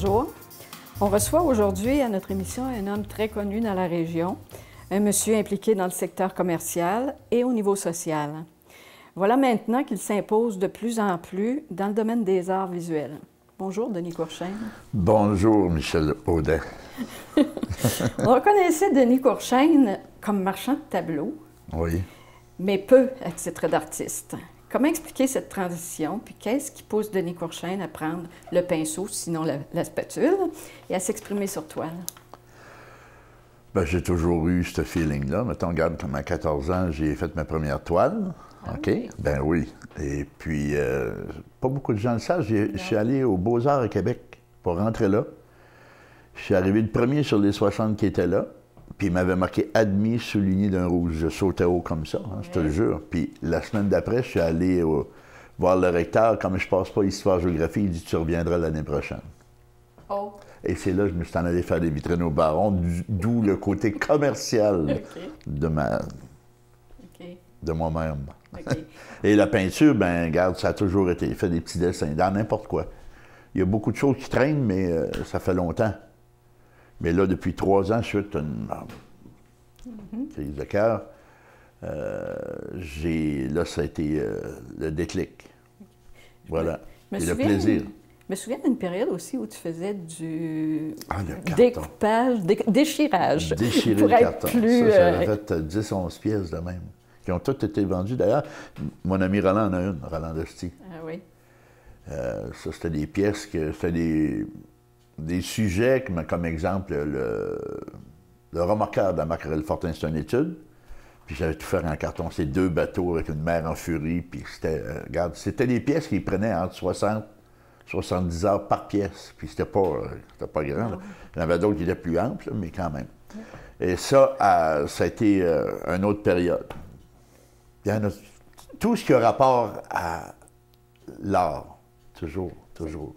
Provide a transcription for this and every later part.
Bonjour. On reçoit aujourd'hui à notre émission un homme très connu dans la région, un monsieur impliqué dans le secteur commercial et au niveau social. Voilà maintenant qu'il s'impose de plus en plus dans le domaine des arts visuels. Bonjour, Denis Courchaine. Bonjour, Michel Audet. On reconnaissait Denis Courchaine comme marchand de tableaux, Oui. mais peu à titre d'artiste. Comment expliquer cette transition, puis qu'est-ce qui pousse Denis Courchaine à prendre le pinceau, sinon la spatule, et à s'exprimer sur toile? Ben, j'ai toujours eu ce feeling-là. Mettons, regarde, comme à 14 ans, j'ai fait ma première toile. Ah, OK? oui. Ben oui. Et puis, pas beaucoup de gens le savent. Je suis allé aux Beaux-Arts à Québec pour rentrer là. Je suis arrivé le premier sur les 60 qui étaient là. Puis il m'avait marqué « Admis » souligné d'un rouge. Je sautais haut comme ça, hein, je te le jure. Puis la semaine d'après, je suis allé voir le recteur. Comme je passe pas histoire-géographie, il dit « Tu reviendras l'année prochaine. » Oh. Et c'est là que je me suis en allé faire des vitrines au Baron, d'où le côté commercial de moi-même. Okay. Et la peinture, ben regarde, ça a toujours été. Il fait des petits dessins, dans n'importe quoi. Il y a beaucoup de choses qui traînent, mais ça fait longtemps. Mais là, depuis 3 ans, suite à une crise de cœur, là, ça a été le déclic. Voilà. Et le plaisir. Je me souviens d'une période aussi où tu faisais du le découpage, déchirage. Déchirer pour le être carton. plus, Ça avait fait 10-11 pièces de même, qui ont toutes été vendues. D'ailleurs, mon ami Roland en a une, Roland Dosti. Ah oui. Ça, c'était des pièces, c'était des sujets, comme exemple, le remorqueur de la Mackerel Fortin, c'est une étude. Puis j'avais tout fait en carton. C'est 2 bateaux avec une mer en furie. Puis c'était, regarde, c'était des pièces qui prenaient entre 70 heures par pièce. Puis c'était pas grand. Là. Il y en avait d'autres qui étaient plus amples, là, mais quand même. Et ça a été une autre période. Il y en a tout ce qui a rapport à l'art, toujours.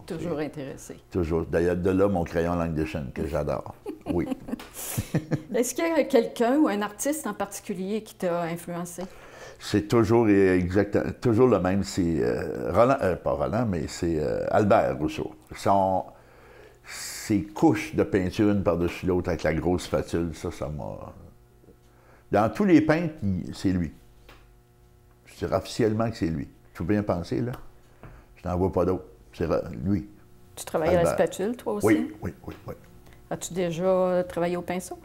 Toujours intéressé. Toujours. D'ailleurs, de là, mon crayon langue de chêne, que j'adore. Oui. Est-ce qu'il y a quelqu'un ou un artiste en particulier qui t'a influencé? C'est toujours toujours le même. C'est Roland, pas Roland, mais c'est Albert Rousseau. Ses couches de peinture une par-dessus l'autre avec la grosse spatule, ça m'a... Dans tous les peintres, c'est lui. Je dirais officiellement que c'est lui. Tu peux bien penser, là? Je n'en vois pas d'autres. C'est lui. Tu travailles à la spatule, toi aussi? Oui. As-tu déjà travaillé au pinceau?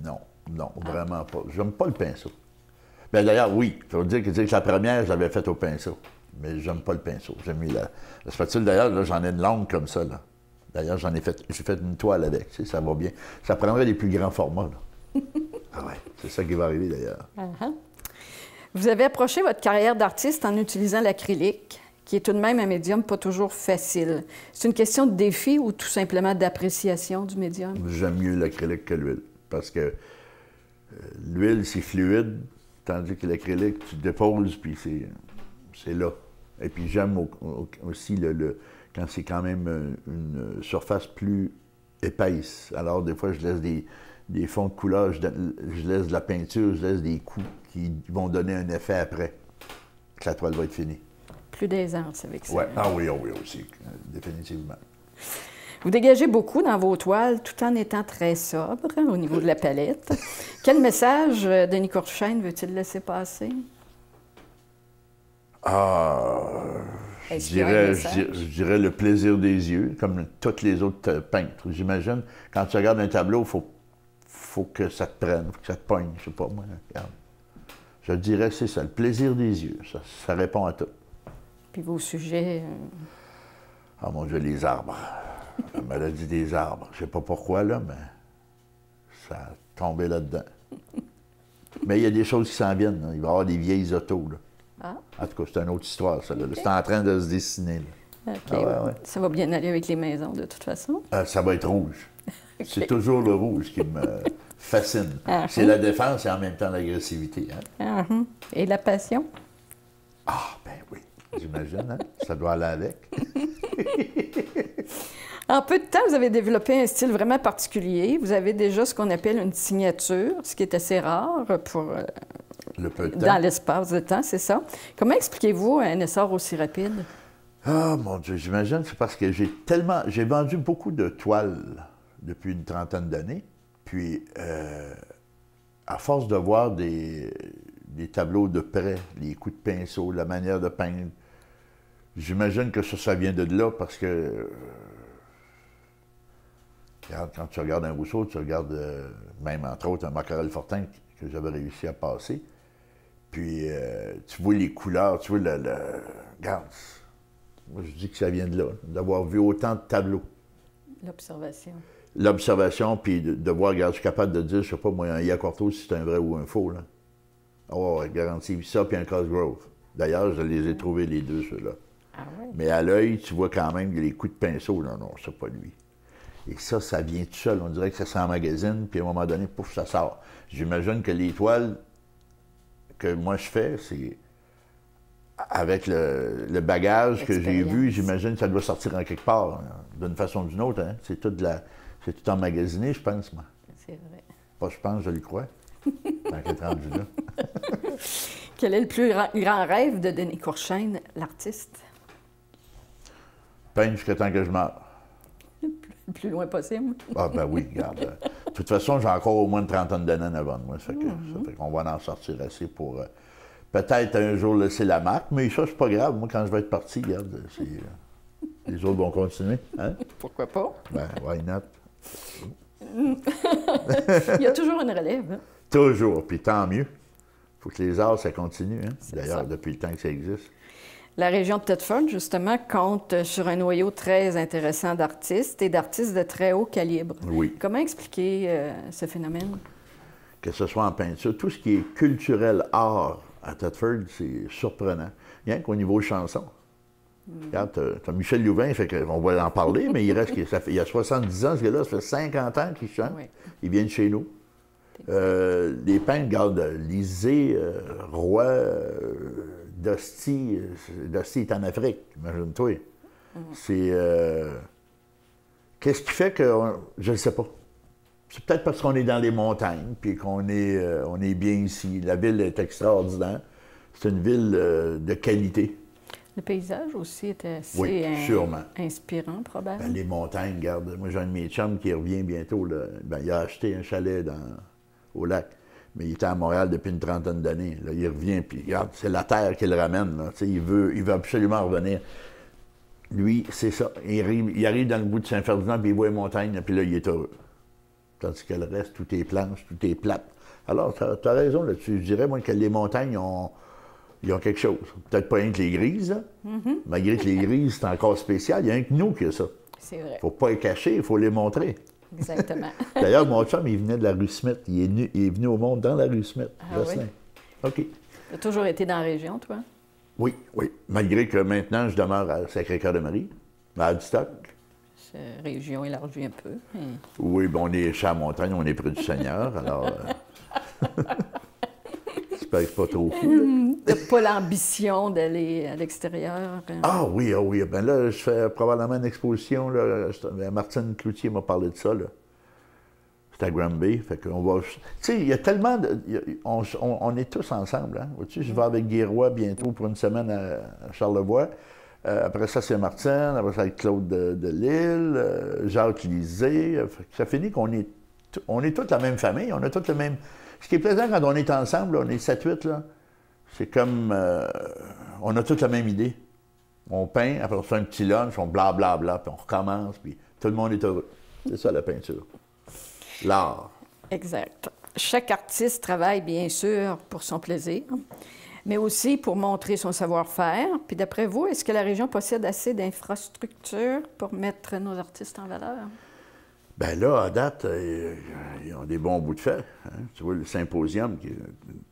Non, vraiment pas. J'aime pas le pinceau. Bien, d'ailleurs, oui, il faut dire que la première, je l'avais faite au pinceau. Mais j'aime pas le pinceau. J'aime mieux la spatule. D'ailleurs, là, j'en ai une longue comme ça, là. D'ailleurs, j'ai fait une toile avec, tu sais, ça va bien. Ça prendrait des plus grands formats, là. Ah ouais, c'est ça qui va arriver, d'ailleurs. Vous avez approché votre carrière d'artiste en utilisant l'acrylique, qui est tout de même un médium pas toujours facile. C'est une question de défi ou tout simplement d'appréciation du médium? J'aime mieux l'acrylique que l'huile, parce que l'huile, c'est fluide, tandis que l'acrylique, tu déposes, puis c'est là. Et puis j'aime aussi quand c'est quand même une surface plus épaisse. Alors, des fois, je laisse des fonds de couleur, je laisse de la peinture, je laisse des coups qui vont donner un effet après, que la toile va être finie. Plus d'aisance avec ça. Ouais. Ah oui, aussi, définitivement. Vous dégagez beaucoup dans vos toiles, tout en étant très sobre au niveau de la palette. Quel message Denis Courchaine veut-il laisser passer? Je dirais le plaisir des yeux, comme tous les autres peintres. J'imagine, quand tu regardes un tableau, faut que ça te prenne, faut que ça te pogne, je sais pas moi. Regarde. Je dirais c'est ça, le plaisir des yeux. Ça répond à tout. Puis vos sujets... Ah mon Dieu, les arbres. La maladie des arbres. Je sais pas pourquoi, là, mais ça a tombé là-dedans. Mais il y a des choses qui s'en viennent. Là. Il va y avoir des vieilles autos, là. En tout cas, c'est une autre histoire, ça. Okay. C'est en train de se dessiner. Là. Ouais. Ça va bien aller avec les maisons, de toute façon? Ça va être rouge. C'est toujours le rouge qui me fascine. C'est la défense et en même temps l'agressivité. Hein? Et la passion? Ah, ben oui. J'imagine, hein? Ça doit aller avec. En peu de temps, vous avez développé un style vraiment particulier. Vous avez déjà ce qu'on appelle une signature, ce qui est assez rare pour le peu de temps. Dans l'espace de temps, c'est ça. Comment expliquez-vous un essor aussi rapide? Ah, mon Dieu, j'imagine, c'est parce que j'ai vendu beaucoup de toiles depuis une trentaine d'années. Puis, à force de voir des tableaux de près, les coups de pinceau, la manière de peindre, j'imagine que ça vient de là parce que, regarde, quand tu regardes un Rousseau, tu regardes même, entre autres, un Macquerel-Fortin que j'avais réussi à passer. Puis, tu vois les couleurs, tu vois regarde, moi, je dis que ça vient de là, d'avoir vu autant de tableaux. L'observation. L'observation, puis de voir, regarde, je suis capable de dire, je sais pas, moi, un Yakorto, si c'est un vrai ou un faux, là. Oh, ouais, garanti. Ça, puis un Cosgrove. D'ailleurs, je les ai trouvés, les deux, ceux-là. Ah ouais? Mais à l'œil, tu vois quand même les coups de pinceau. Non, non, c'est pas lui. Et ça vient tout seul. On dirait que ça s'emmagasine, puis à un moment donné, pouf, ça sort. J'imagine que les toiles que moi je fais, c'est avec le bagage que j'ai vu, j'imagine que ça doit sortir en quelque part, hein, d'une façon ou d'une autre. Hein. C'est tout emmagasiné, je pense, moi. C'est vrai. Pas je pense, je le crois. Tant qu'être rendu là. Quel est le plus grand rêve de Denis Courchaine, l'artiste? Peindre jusqu'à temps que je meure. Le plus loin possible. Ah ben oui, regarde. De toute façon, j'ai encore au moins une trentaine d'années avant de moi. Ça fait qu'on va en sortir assez pour peut-être un jour laisser la marque, mais ça, c'est pas grave. Moi, quand je vais être parti, regarde, les autres vont continuer. Hein? Pourquoi pas? Ben, why not? Il y a toujours une relève. Hein? Toujours, puis tant mieux. Il faut que les arts, ça continue. Hein? D'ailleurs, ça. depuis le temps que ça existe. La région de Thetford, justement, compte sur un noyau très intéressant d'artistes et d'artistes de très haut calibre. Oui. Comment expliquer ce phénomène? Que ce soit en peinture, tout ce qui est culturel, art à Thetford, c'est surprenant. Rien qu'au niveau chanson. Regarde, t'as Michel Louvain, on va en parler, mais il y a 70 ans, ce gars-là, ça fait 50 ans qu'il chante. Oui. Il vient de chez nous. Les peintres, regarde, Lisée, Roy, Dosti est en Afrique, imagine-toi. C'est... Qu'est-ce qui fait que... Je ne sais pas. C'est peut-être parce qu'on est dans les montagnes, puis qu'on est bien ici. La ville est extraordinaire. C'est une ville de qualité. Le paysage aussi était assez inspirant, probablement. Ben, les montagnes, regarde. Moi, j'ai un de mes chums qui revient bientôt. Là. Ben, il a acheté un chalet au lac. Mais il était à Montréal depuis une trentaine d'années. Là, il revient, puis regarde, c'est la terre qui le ramène. Là. Il veut absolument revenir. Lui, c'est ça. Il arrive dans le bout de Saint-Ferdinand, puis il voit les montagnes, puis là, il est heureux. Tandis que le reste, tout est planche, tout est plate. Alors, tu as raison là-dessus. Je dirais, moi, que les montagnes ils ont quelque chose. Peut-être pas rien que les grises, là. Malgré que les grises, c'est encore spécial. Il y a rien que nous qui a ça. C'est vrai. Il ne faut pas les cacher, il faut les montrer. Exactement. D'ailleurs, mon chum, il venait de la rue Smith. Il est venu au monde dans la rue Smith. Ah oui? OK. Tu as toujours été dans la région, toi? Oui, oui. Malgré que maintenant, je demeure à Sacré-Cœur-de-Marie, à Adstock. Cette région élargie un peu. Mais... Oui, bien, on est chez la montagne, on est près du Seigneur, alors... J'espère que c'est pas trop fou. T'as pas l'ambition d'aller à l'extérieur? Ah oui, ah oui. Ben là, je fais probablement une exposition. Là. Martine Cloutier m'a parlé de ça. Là. C'est à Granby. Fait qu'on va... Tu sais, il y a tellement de... On est tous ensemble. Hein? Tu sais, je vais avec Guy Roy bientôt pour une semaine à Charlevoix. Après ça, c'est Martine. Après ça, avec Claude de Lille, Jacques Lisée. Ça finit qu'on est... On est toute la même famille. On a toute le même... Ce qui est plaisant quand on est ensemble, là, on est 7-8, là, c'est comme... on a toute la même idée. On peint, après on fait un petit lunch, on blablabla, puis on recommence, puis tout le monde est heureux. C'est ça la peinture. L'art. Exact. Chaque artiste travaille bien sûr pour son plaisir, mais aussi pour montrer son savoir-faire. Puis d'après vous, est-ce que la région possède assez d'infrastructures pour mettre nos artistes en valeur? Bien là, à date, ils ont des bons bouts de fait. Hein? Tu vois, le symposium, qui est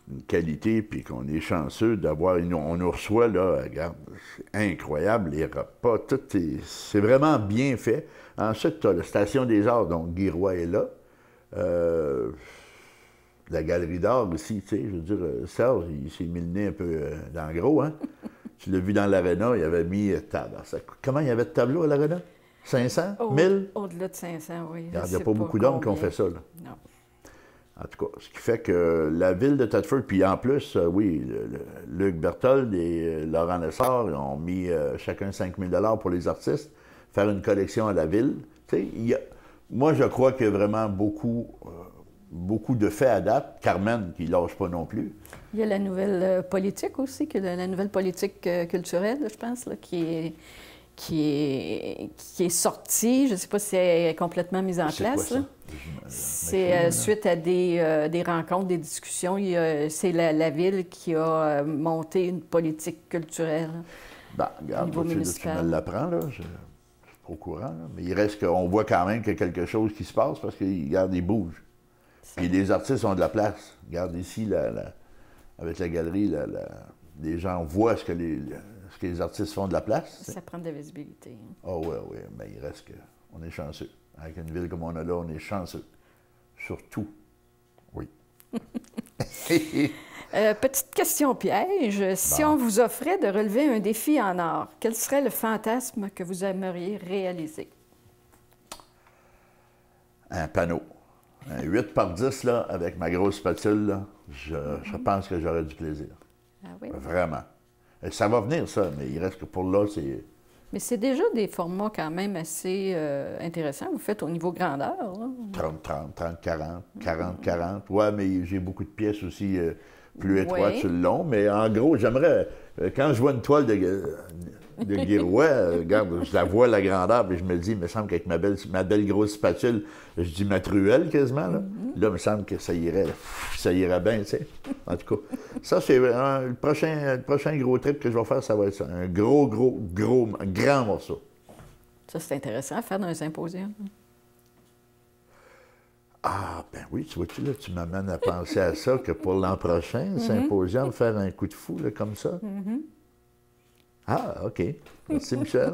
une qualité, puis qu'on est chanceux d'avoir... On nous reçoit, là, regarde, c'est incroyable, les repas, tout est... C'est vraiment bien fait. Ensuite, tu as la Station des Arts, donc Guy Roy est là. La Galerie d'art aussi, tu sais, je veux dire, Serge, il s'est mis le nez un peu dans le gros, hein? Tu l'as vu dans l'aréna, il avait mis... Comment il y avait de tableaux à l'aréna? 500? 1000? Au-delà de 500, oui. Il n'y a pas beaucoup d'hommes qui ont fait ça, là. Non. En tout cas, ce qui fait que la ville de Thetford, puis en plus, oui, Luc Berthold et Laurent Lessard ont mis chacun 5 000 $ pour les artistes, faire une collection à la ville. Tu sais, moi, je crois qu'il y a vraiment beaucoup de faits à date. Carmen, qui ne lâche pas non plus. Il y a la nouvelle politique aussi, la nouvelle politique culturelle, je pense, là, qui est sortie. Je ne sais pas si elle est complètement mise en place. C'est suite à des rencontres, des discussions. C'est la ville qui a monté une politique culturelle. Ben, regarde, tu me l'apprends, là. Je suis pas au courant, là. Mais il reste qu'on voit quand même qu'il y a quelque chose qui se passe parce qu'ils bougent. Puis les artistes ont de la place. Regarde ici, avec la galerie, les gens voient ce que les artistes font de la place. Ça prend de la visibilité. Ah oui, oui, mais il reste qu'on est chanceux. Avec une ville comme on a là, on est chanceux. Surtout. Oui. Petite question piège. Si on vous offrait de relever un défi en art, quel serait le fantasme que vous aimeriez réaliser? Un panneau. Un 8 par 10, là, avec ma grosse spatule, là, je pense que j'aurais du plaisir. Ah oui? Vraiment. Et ça va venir, ça, mais il reste que pour là, c'est... Mais c'est déjà des formats quand même assez intéressants. Vous faites au niveau grandeur, là. 30, 40. Ouais, mais j'ai beaucoup de pièces aussi plus étroites sur le long. Mais en gros, j'aimerais... quand je vois une toile de Guirouet, regarde, je la vois la grandeur, puis je me dis, il me semble qu'avec ma belle grosse spatule, je dis ma truelle quasiment, là. Là, il me semble que ça irait bien, tu sais. En tout cas, ça, c'est le prochain gros trip que je vais faire, ça va être ça. Un grand morceau. Ça, c'est intéressant à faire dans un symposium. Ah, ben oui, tu vois-tu, là, tu m'amènes à penser à ça, que pour l'an prochain, symposium, faire un coup de fou, là, comme ça. Ah, OK. Merci, Michel.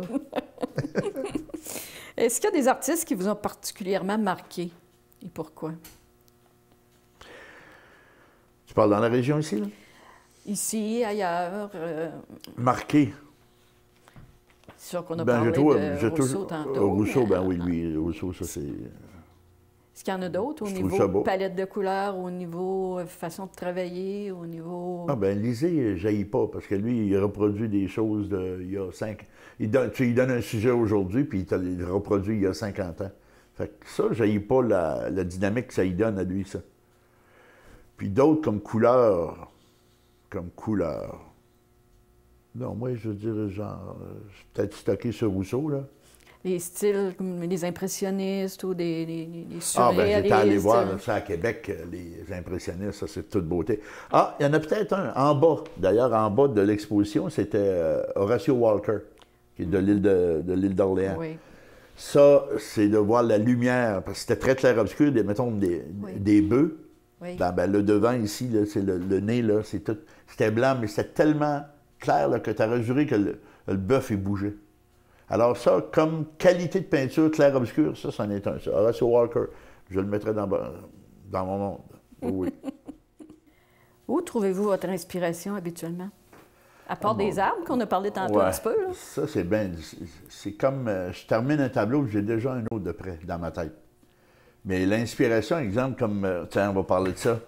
Est-ce qu'il y a des artistes qui vous ont particulièrement marqué? Et pourquoi? Tu parles dans la région ici, là? Ici, ailleurs. Marqué. C'est sûr qu'on a parlé de Rousseau tantôt. Rousseau, ben oui, lui, Rousseau, ça c'est... Est-ce qu'il y en a d'autres au niveau palette de couleurs, au niveau façon de travailler, au niveau... Ah ben Lisée, jaillit pas, parce que lui, il reproduit des choses il y a 5... Il donne un sujet aujourd'hui, puis il le reproduit il y a 50 ans. Fait que ça, jaillit pas la dynamique que ça y donne à lui, ça. Puis d'autres comme couleur. Non, moi, je veux dire, genre, peut-être stocké sur Rousseau, là. Les styles comme les impressionnistes ou des surréalistes. Ah, ben j'étais allé voir ça à Québec, les impressionnistes, ça c'est de toute beauté. Ah, il y en a peut-être un en bas. D'ailleurs, en bas de l'exposition, c'était Horatio Walker, qui est de l'île d'Orléans. Oui. Ça, c'est de voir la lumière, parce que c'était très clair-obscur, mettons des bœufs. Oui. Ben, le devant ici, là, c'est le nez, là, c'était blanc, mais c'était tellement clair là, que tu aurais juré que le bœuf est bougé. Alors ça, comme qualité de peinture clair-obscur, ça, c'en est un. Ça. Horatio Walker, je le mettrais dans mon monde. Oui. Où trouvez-vous votre inspiration habituellement? À part des arbres qu'on a parlé tantôt un petit peu, là? Ça, c'est bien... C'est comme... je termine un tableau, j'ai déjà un autre de près dans ma tête. Mais l'inspiration, exemple, comme... tiens, on va parler de ça.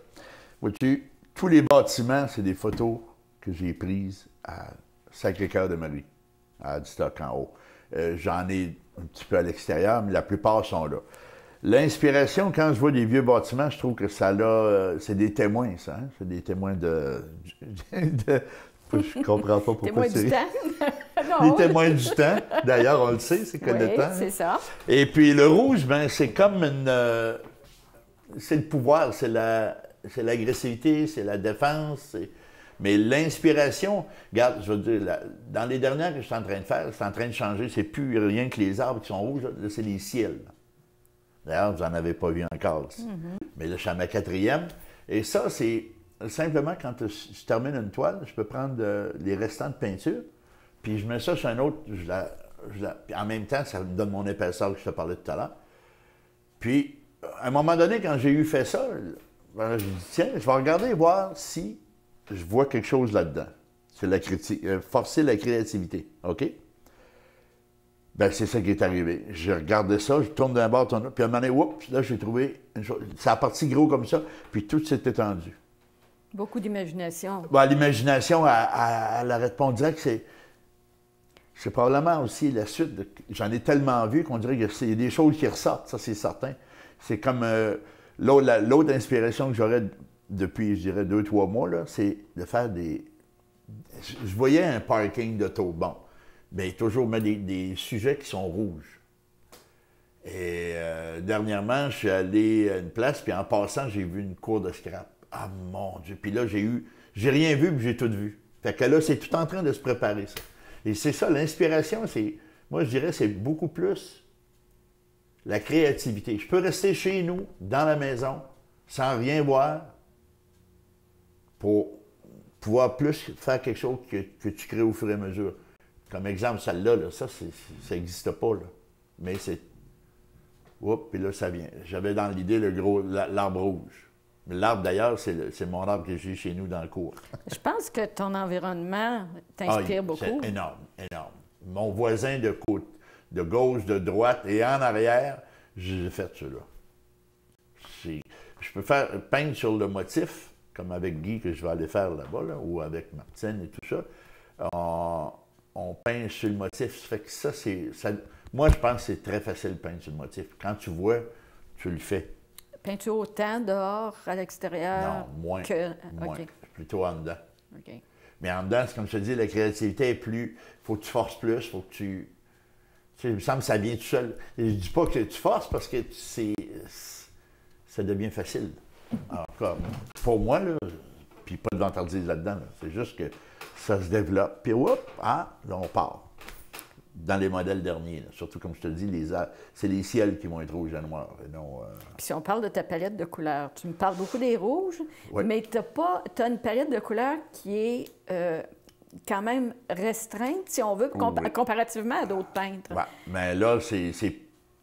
Vois-tu, tous les bâtiments, c'est des photos que j'ai prises à Sacré-Cœur de Marie, à Adstock en haut. J'en ai un petit peu à l'extérieur, mais la plupart sont là. L'inspiration, quand je vois des vieux bâtiments, je trouve que ça a... c'est des témoins, ça. Hein? C'est des témoins de... Je comprends pas pourquoi témoins du temps. Les témoins du temps. D'ailleurs, on le sait, c'est que le temps. C'est ça. Et puis le rouge, ben c'est comme une... c'est le pouvoir, c'est l'agressivité, c'est la défense, mais l'inspiration, regarde, je veux dire, dans les dernières que je suis en train de faire, c'est en train de changer. C'est plus rien que les arbres qui sont rouges, là, c'est les ciels. D'ailleurs, vous n'en avez pas vu encore. Mais là, je suis à ma 4e. Et ça, c'est simplement quand je termine une toile, je peux prendre les restants de peinture, puis je mets ça sur un autre, puis en même temps, ça me donne mon épaisseur que je te parlais tout à l'heure. Puis, à un moment donné, quand j'ai fait ça, ben, je me dis, tiens, je vais regarder et voir si je vois quelque chose là-dedans. C'est forcer la créativité, OK? Ben, c'est ça qui est arrivé. J'ai regardé ça, je tourne d'un bord, tourne de l'autre, puis à un moment donné, oups, là, j'ai trouvé une chose. Ça a parti gros comme ça, puis tout s'est étendu. Beaucoup d'imagination. Ben, l'imagination, elle arrête pas. On dirait que c'est probablement aussi la suite. J'en ai tellement vu qu'on dirait qu'il y a des choses qui ressortent, ça, c'est certain. C'est comme l'autre inspiration que j'aurais depuis, je dirais, 2, 3 mois, là, c'est de faire des... Je voyais un parking d'auto, bon, mais toujours mettre des sujets qui sont rouges. Et dernièrement, je suis allé à une place, puis en passant, j'ai vu une cour de scrap. Ah mon Dieu! Puis là, j'ai rien vu, puis j'ai tout vu. Fait que là, c'est tout en train de se préparer, ça. Et c'est ça, l'inspiration, moi, je dirais, c'est beaucoup plus la créativité. Je peux rester chez nous, dans la maison, sans rien voir, pour pouvoir plus faire quelque chose que tu crées au fur et à mesure. Comme exemple, celle-là, là, ça n'existe pas, là. Mais c'est... Oups, puis là, ça vient. J'avais dans l'idée l'arbre rouge. Mais l'arbre, d'ailleurs, c'est mon arbre que j'ai chez nous dans le cours. Je pense que ton environnement t'inspire beaucoup. C'est énorme, énorme. Mon voisin de gauche, de droite et en arrière, j'ai fait cela. Je peux peindre sur le motif, comme avec Guy, que je vais aller faire là-bas, là, ou avec Martine et tout ça. On peint sur le motif. Ça fait que ça, moi, je pense que c'est très facile de peindre sur le motif. Quand tu vois, tu le fais. Peins-tu autant dehors, à l'extérieur? Non, moins. Que... Moins. Okay. Plutôt en dedans. Okay. Mais en dedans, c'est comme je te dis, la créativité est plus... Il faut que tu forces plus, il faut que tu... Tu sais, il me semble que ça vient tout seul. Et je dis pas que tu forces parce que ça devient facile. Alors, comme, pour moi, là, puis pas de vantardise là-dedans, là, c'est juste que ça se développe. Puis, hop, là, on part. Dans les modèles derniers, là. Surtout, comme je te dis, c'est les ciels qui vont être rouges et noirs. Et non, Puis si on parle de ta palette de couleurs, tu me parles beaucoup des rouges, oui. Mais tu as une palette de couleurs qui est quand même restreinte, si on veut, Oui. comparativement à d'autres peintres. Ouais, mais là, c'est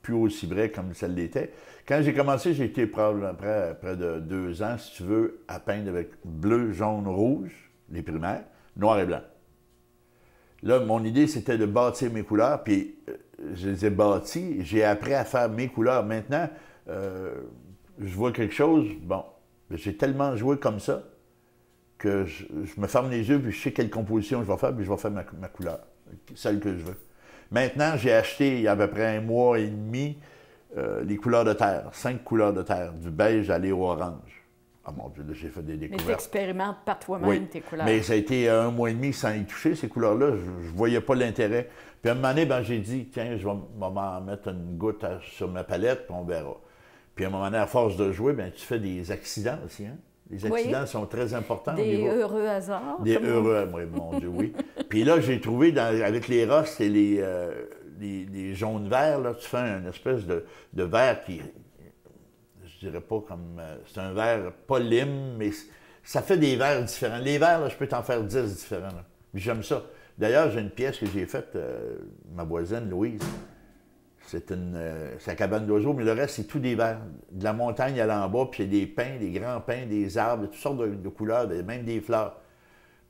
plus aussi vrai comme ça l'était. Quand j'ai commencé, j'ai été probablement près de 2 ans, si tu veux, à peindre avec bleu, jaune, rouge, les primaires, noir et blanc. Là, mon idée, c'était de bâtir mes couleurs, puis je les ai bâties. J'ai appris à faire mes couleurs. Maintenant, je vois quelque chose, bon, j'ai tellement joué comme ça que je me ferme les yeux, puis je sais quelle composition je vais faire, puis je vais faire ma couleur, celle que je veux. Maintenant, j'ai acheté, il y a à peu près 1 mois et demi, les couleurs de terre, 5 couleurs de terre, du beige à l'orange. Ah mon Dieu, là, j'ai fait des découvertes. Mais tu expérimentes par toi-même tes couleurs. Mais ça a été 1 mois et demi sans y toucher, ces couleurs-là. Je ne voyais pas l'intérêt. Puis à un moment donné, ben, j'ai dit, tiens, je vais m'en mettre une goutte sur ma palette, puis on verra. Puis à un moment donné, à force de jouer, ben, tu fais des accidents aussi. Hein? Les accidents sont très importants. Des heureux hasards. Des heureux, oui, mon Dieu, oui. Puis là, j'ai trouvé, avec les rosses et les jaunes-verts, là, tu fais une espèce de vert qui... Je dirais pas comme... c'est un verre pas lime, mais ça fait des verres différents. Les verres, là, je peux t'en faire 10 différents. Là. J'aime ça. D'ailleurs, j'ai une pièce que j'ai faite, ma voisine, Louise. C'est sa cabane d'oiseaux, mais le reste, c'est tout des verres. De la montagne à l'en bas, puis il y a des pins, des grands pins, des arbres, toutes sortes de couleurs, même des fleurs.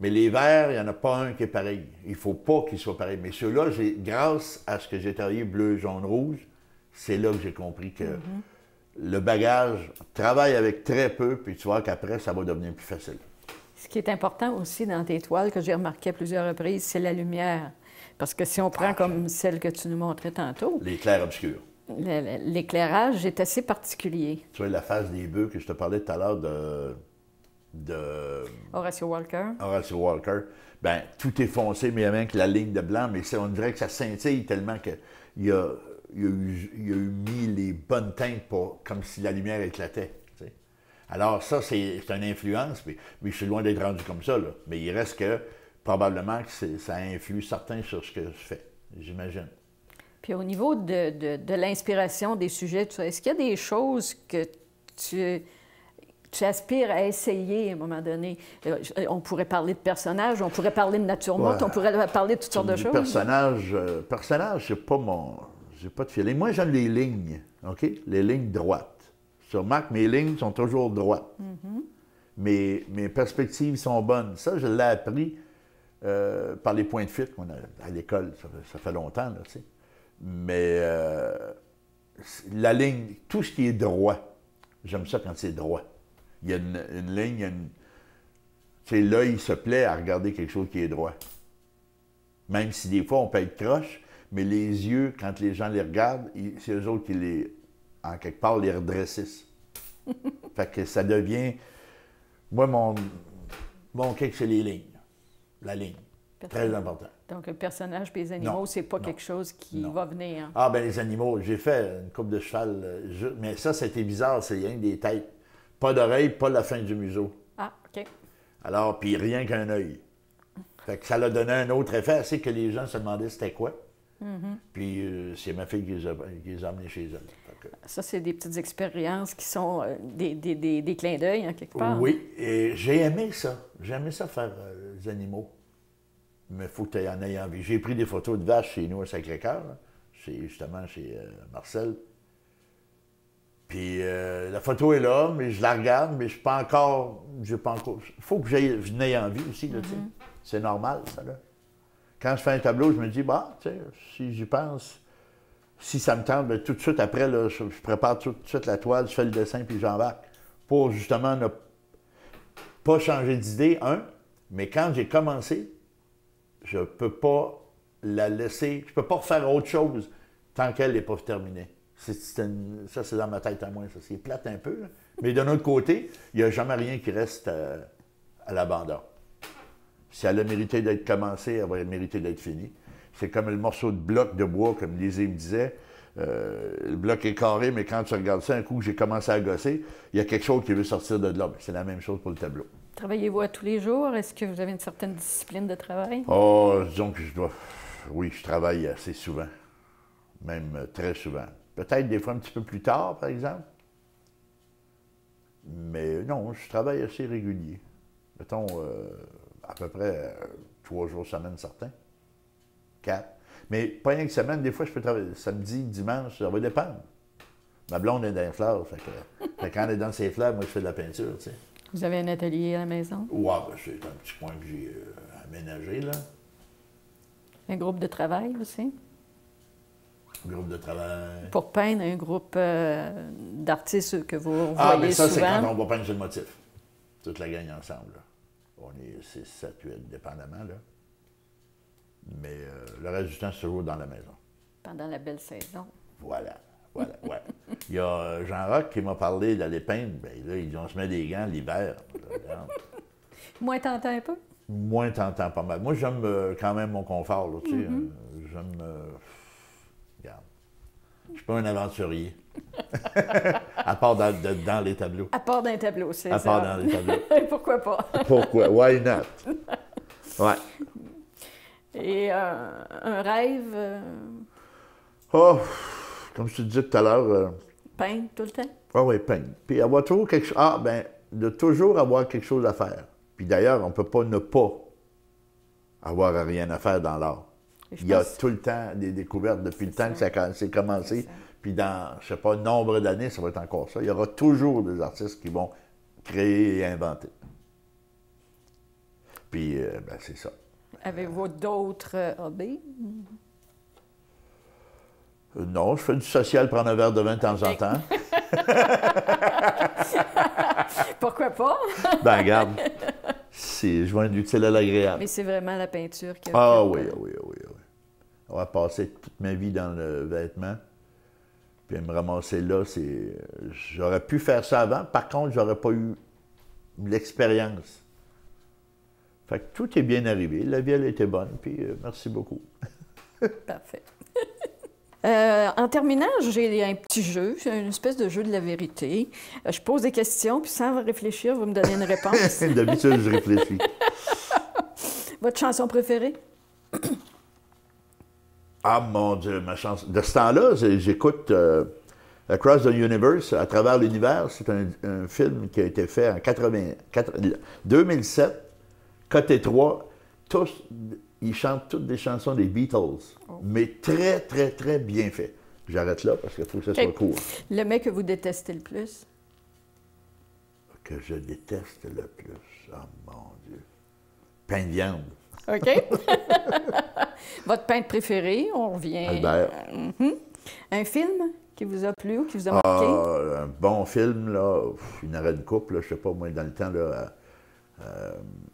Mais les verres, il n'y en a pas un qui est pareil. Il ne faut pas qu'ils soient pareils. Mais ceux-là, grâce à ce que j'ai travaillé bleu, jaune, rouge, c'est là que j'ai compris que... Le bagage, travaille avec très peu, puis tu vois qu'après, ça va devenir plus facile. Ce qui est important aussi dans tes toiles, que j'ai remarqué à plusieurs reprises, c'est la lumière. Parce que si on prend comme celle que tu nous montrais tantôt... Les clairs-obscurs. L'éclairage est assez particulier. Tu vois, la face des bœufs que je te parlais tout à l'heure Horatio Walker. Horatio Walker. Bien, tout est foncé, mais avec la ligne de blanc, mais on dirait que ça scintille tellement qu'il a mis les bonnes teintes comme si la lumière éclatait. T'sais. Alors ça, c'est une influence, mais je suis loin d'être rendu comme ça. Là. Mais il reste que probablement que ça influe certains sur ce que je fais, j'imagine. Puis au niveau de l'inspiration des sujets, est-ce qu'il y a des choses que tu aspires à essayer à un moment donné? On pourrait parler de personnages, on pourrait parler de nature morte, on pourrait parler de toutes sortes de choses. Personnage, c'est pas j'ai pas de feeling. Moi, j'aime les lignes, OK? Les lignes droites. Tu remarques, mes lignes sont toujours droites. Mes perspectives sont bonnes. Ça, je l'ai appris par les points de fuite qu'on a à l'école. Ça fait longtemps, là, tu sais. Mais la ligne, tout ce qui est droit, j'aime ça quand c'est droit. Il y a une ligne, tu sais, l'œil se plaît à regarder quelque chose qui est droit. Même si des fois on peut être croche, mais les yeux, quand les gens les regardent, c'est eux autres qui en quelque part, les redressissent. Fait que ça devient... Moi, mon kick, c'est les lignes. La ligne. Très important. Donc, le personnage et les animaux, c'est pas quelque chose qui va venir. Ah, ben les animaux, j'ai fait une coupe de cheval, mais ça, c'était bizarre, c'est rien que des têtes. Pas d'oreilles, pas la fin du museau. Ah, OK. Alors, puis rien qu'un œil. Fait que ça l'a donné un autre effet, assez que les gens se demandaient c'était quoi. Puis c'est ma fille qui les a amenés chez elle. Ça, c'est des petites expériences qui sont des clins d'œil, en quelque part. Oui, et j'ai aimé ça. J'ai aimé ça faire les animaux. Mais il faut que tu en aies envie. J'ai pris des photos de vaches chez nous à Sacré-Cœur, justement chez Marcel. Puis la photo est là, mais je la regarde, mais je suis pas encore. Il faut que je n'aie envie aussi, là, tu sais. C'est normal, ça, là. Quand je fais un tableau, je me dis, bah, tu sais, si j'y pense, si ça me tente, bien, tout de suite après, là, je prépare tout de suite la toile, je fais le dessin, puis j'embarque. Pour justement ne pas changer d'idée, mais quand j'ai commencé, je ne peux pas la laisser, je ne peux pas refaire autre chose tant qu'elle n'est pas terminée. Ça, c'est dans ma tête à moi, ça. C'est plate un peu, là. Mais d'un autre côté, il n'y a jamais rien qui reste à l'abandon. Si elle a mérité d'être commencée, elle va mériter d'être finie. C'est comme le morceau de bloc de bois, comme Lizzie me disait. Le bloc est carré, mais quand tu regardes ça, un coup que j'ai commencé à gosser, il y a quelque chose qui veut sortir de là. C'est la même chose pour le tableau. Travaillez-vous à tous les jours? Est-ce que vous avez une certaine discipline de travail? Oh, disons que oui, je travaille assez souvent. Même très souvent. Peut-être des fois un petit peu plus tard, par exemple. Mais non, je travaille assez régulier. Mettons, à peu près 3 jours semaine, certains. 4. Mais pas rien que semaine, des fois, je peux travailler samedi, dimanche, ça va dépendre. Ma blonde est dans les fleurs, fait que quand elle est dans ses fleurs, moi, je fais de la peinture, tu sais. Vous avez un atelier à la maison? Ouais, ben, c'est un petit coin que j'ai aménagé, là. Un groupe de travail aussi? Groupe de travail. Pour peindre, un groupe d'artistes que vous voyez Ah, mais ça, c'est souvent. quand on va peindre sur le motif. Toute la gang ensemble, là. On est 6, 7, 8, dépendamment, là. Mais le reste du temps, c'est toujours dans la maison. Pendant la belle saison. Voilà, ouais. Il y a Jean-Roch qui m'a parlé d'aller peindre. Bien là, on se met des gants l'hiver. Moins tentant un peu? Moins tentant, pas mal. Moi, j'aime quand même mon confort, là, tu sais. J'aime... regarde. Je suis pas un aventurier. À part dans les tableaux. À part d'un tableau, c'est ça. À part dans les tableaux. Pourquoi pas? Pourquoi? Why not? Ouais. Et un rêve? Oh, comme je te disais tout à l'heure... Peindre tout le temps? Ah oui, peindre. Puis avoir toujours quelque chose... Ah, bien, de toujours avoir quelque chose à faire. Puis d'ailleurs, on ne peut pas ne pas avoir rien à faire dans l'art. Il y a tout le temps des découvertes depuis le temps que ça a commencé. Puis dans, je ne sais pas, nombre d'années, ça va être encore ça. Il y aura toujours des artistes qui vont créer et inventer. Puis, ben, c'est ça. Avez-vous d'autres hobbies? Non, je fais du social, prendre un verre de vin de temps en temps. Pourquoi pas? Ben, regarde, je vois un utile à l'agréable. Mais c'est vraiment la peinture qui a Ah fait, oui. On va passer toute ma vie dans le vêtement. Puis me ramasser là, j'aurais pu faire ça avant. Par contre, j'aurais pas eu l'expérience. Fait que tout est bien arrivé. La vie, elle était bonne. Puis merci beaucoup. Parfait. En terminant, j'ai un petit jeu, une espèce de jeu de la vérité. Je pose des questions, puis sans réfléchir, vous me donnez une réponse. D'habitude, je réfléchis. Votre chanson préférée? Ah, mon Dieu, ma chanson. De ce temps-là, j'écoute Across the Universe, à travers l'univers. C'est un film qui a été fait en 2007, côté 3. Tous, ils chantent toutes des chansons des Beatles, mais très, très, très bien fait. J'arrête là parce qu'il faut que ce soit court. Le mec que vous détestez le plus? Que je déteste le plus. Oh, mon Dieu. Pain de viande. OK. Votre peintre préféré, on revient. Albert. Un film qui vous a plu ou qui vous a marqué? Un bon film, là, il y en aurait une couple, là, je sais pas, moi, dans le temps, là,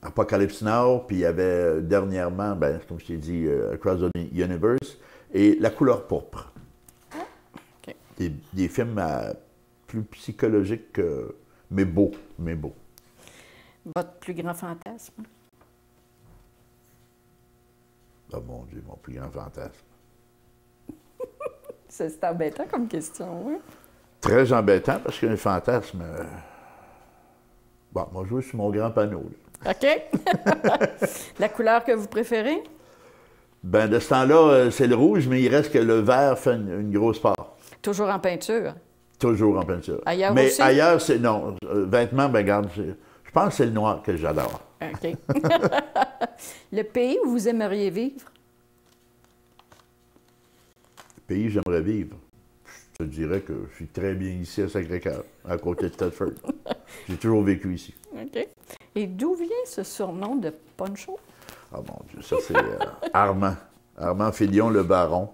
Apocalypse Now, puis il y avait dernièrement, ben, comme je t'ai dit, Across the Universe, et La couleur pourpre. OK. Des films plus psychologiques, mais beaux, mais beaux. Votre plus grand fantasme? Oh mon Dieu, mon plus grand fantasme. C'est embêtant comme question, oui. Très embêtant, parce qu'un fantasme... Bon, moi, je joue sur mon grand panneau, là. OK. La couleur que vous préférez? Ben, de ce temps-là, c'est le rouge, mais il reste que le vert fait une grosse part. Toujours en peinture? Toujours en peinture. Ailleurs mais aussi? ailleurs, c'est... Non, vêtements, ben, regarde, je pense que c'est le noir que j'adore. OK. Le pays où vous aimeriez vivre? Le pays où j'aimerais vivre. Je te dirais que je suis très bien ici à Sacré-Cœur, à côté de Thetford. J'ai toujours vécu ici. OK. Et d'où vient ce surnom de Poncho? Ah mon Dieu, ça c'est Armand. Armand Filion, le baron.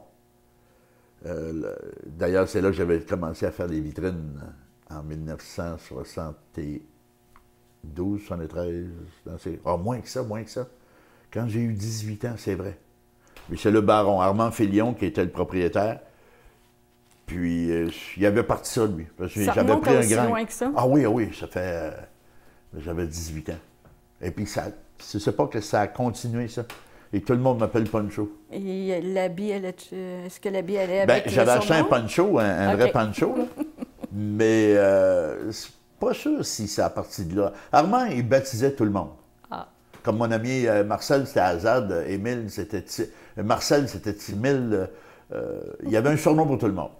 D'ailleurs, c'est là que j'avais commencé à faire des vitrines en 1972, 73. Moins que ça, moins que ça. Quand j'ai eu 18 ans, c'est vrai. Mais c'est le baron, Armand Filion, qui était le propriétaire. Puis, il avait parti ça, lui. Parce que Ça j'avais remonte pris un aussi grand... loin que ça? Ah oui, oui, ça fait... j'avais 18 ans. Et puis, ça... Je sais pas que ça a continué, ça. Et tout le monde m'appelle Poncho. Et l'habit, est-ce que l'habit allait avec Ben, le j'avais acheté un surnom? poncho, un vrai OK. poncho, là. Mais c'est pas sûr si ça a parti de là. Armand, il baptisait tout le monde. Ah. Comme mon ami Marcel, c'était Azad, Émile, c'était... Marcel, c'était Timil. Il y avait un surnom pour tout le monde.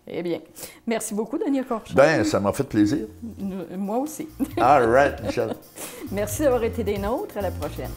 Eh bien, merci beaucoup, Denis Corchon. Ben, ça m'a fait plaisir. Moi aussi. All right, Michel. Merci d'avoir été des nôtres. À la prochaine.